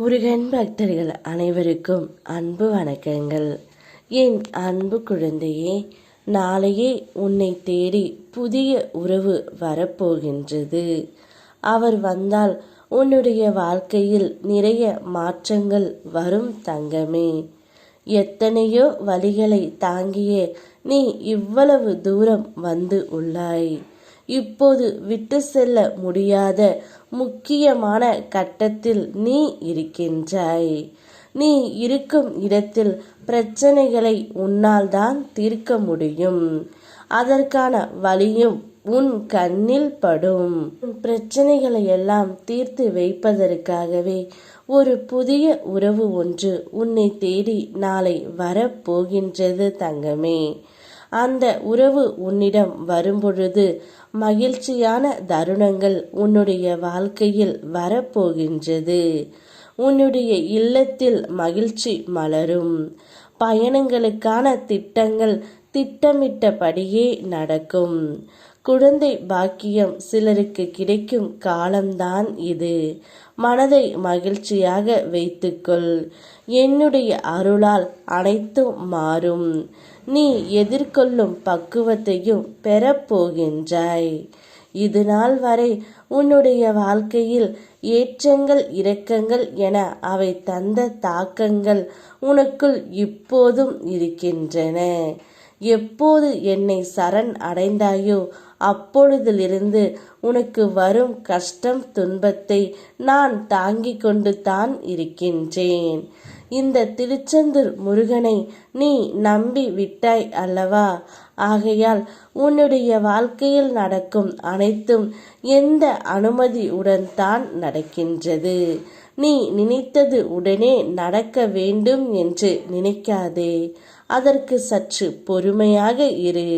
முருகன் பக்தர்கள் அனைவருக்கும் அன்பு வணக்கங்கள். என் அன்பு குழந்தையே, நாளையே உன்னை தேடி புதிய உறவு வரப்போகின்றது. அவர் வந்தால் உன்னுடைய வாழ்க்கையில் நிறைய மாற்றங்கள் வரும் தங்கமே. எத்தனையோ வழிகளை தாங்கிய நீ இவ்வளவு தூரம் வந்து உள்ளாய். இப்போது விட்டு செல்ல முடியாத முக்கியமான கட்டத்தில் நீ இருக்கின்றாய். நீ இருக்கும் இடத்தில் பிரச்சனைகளை உன்னால் தான் தீர்க்க முடியும். அதற்கான வழியும் உன் கண்ணில் படும். பிரச்சனைகளை எல்லாம் தீர்த்து வைப்பதற்காகவே ஒரு புதிய உறவு ஒன்று உன்னை தேடி நாளை வரப்போகின்றது தங்கமே. அந்த உறவு உன்னிடம் வரும்பொழுது மகிழ்ச்சியான தருணங்கள் உன்னுடைய வாழ்க்கையில் வரப்போகின்றது. உன்னுடைய இல்லத்தில் மகிழ்ச்சி மலரும். பயணங்களுக்கான திட்டங்கள் திட்டமிட்டபடியே நடக்கும். குழந்தை பாக்கியம் சிலருக்கு கிடைக்கும் காலம்தான் இது. மனதை மகிழ்ச்சியாக வைத்துக்கொள். என்னுடைய அருளால் அனைத்தும் மாறும். நீ எதிர்கொள்ளும் பக்குவத்தையும் பெறப்போகின்றாய். இது நாள் வரை உன்னுடைய வாழ்க்கையில் ஏற்றங்கள் இரக்கங்கள் என அவை தந்த தாக்கங்கள் உனக்குள் இப்போதும் இருக்கின்றன. எப்போது என்னை சரண் அடைந்தாயோ அப்பொழுதிலிருந்து உனக்கு வரும் கஷ்டம் துன்பத்தை நான் தாங்கிக் கொண்டு தான் இருக்கின்றேன். இந்த திருச்செந்தூர் முருகனை நீ நம்பி விட்டாய் அல்லவா? ஆகையால் உன்னுடைய வாழ்க்கையில் நடக்கும் அனைத்தும் எந்த அனுமதியுடன் தான் நடக்கின்றது. நீ நினைத்தது உடனே நடக்க வேண்டும் என்று நினைக்காதே. அதற்கு சற்று பொறுமையாக இரு.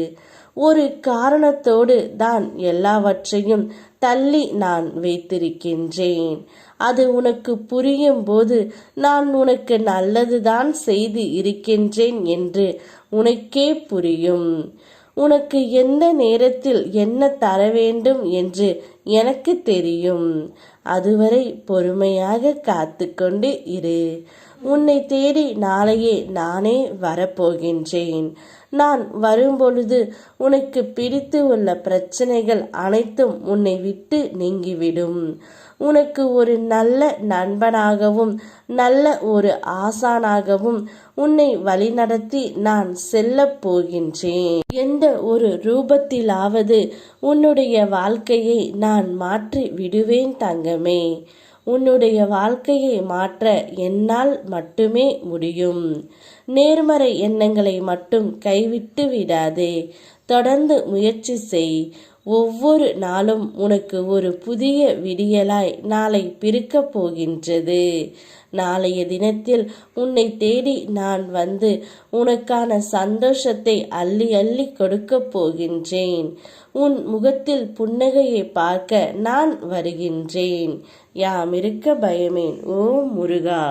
ஒரு காரணத்தோடு தான் எல்லாவற்றையும் தள்ளி நான் வைத்திருக்கின்றேன். அது உனக்கு புரியும் போது நான் உனக்கு நல்லதுதான் செய்து இருக்கின்றேன் என்று உனக்கே புரியும். உனக்கு எந்த நேரத்தில் என்ன தர வேண்டும் என்று எனக்கு தெரியும். அதுவரை பொறுமையாக காத்து கொண்டு இரு. உன்னை தேடி நாளையே நானே வரப்போகின்றேன். நான் வரும்பொழுது உனக்கு பிடித்து உள்ள பிரச்சனைகள் அனைத்தும் உன்னை விட்டு நீங்கிவிடும். உனக்கு ஒரு நல்ல நண்பனாகவும் நல்ல ஒரு ஆசானாகவும் உன்னை வழிநடத்தி நான் செல்ல போகின்றேன். எந்த ஒரு ரூபத்திலாவது உன்னுடைய வாழ்க்கையை நான் மாற்றி விடுவேன் தங்கமே. உன்னுடைய வாழ்க்கையை மாற்ற என்னால் மட்டுமே முடியும். நேர்மறை எண்ணங்களை மட்டும் கைவிட்டு விடாதே. தொடர்ந்து முயற்சி செய். ஒவ்வொரு நாளும் உனக்கு ஒரு புதிய விடியலாய் நாளை பிறக்கப் போகின்றது. நாளைய தினத்தில் உன்னை தேடி நான் வந்து உனக்கான சந்தோஷத்தை அள்ளி அள்ளி கொடுக்க போகின்றேன். உன் முகத்தில் புன்னகையை பார்க்க நான் வருகின்றேன். யாம் இருக்க பயமேன். ஓம் முருகா.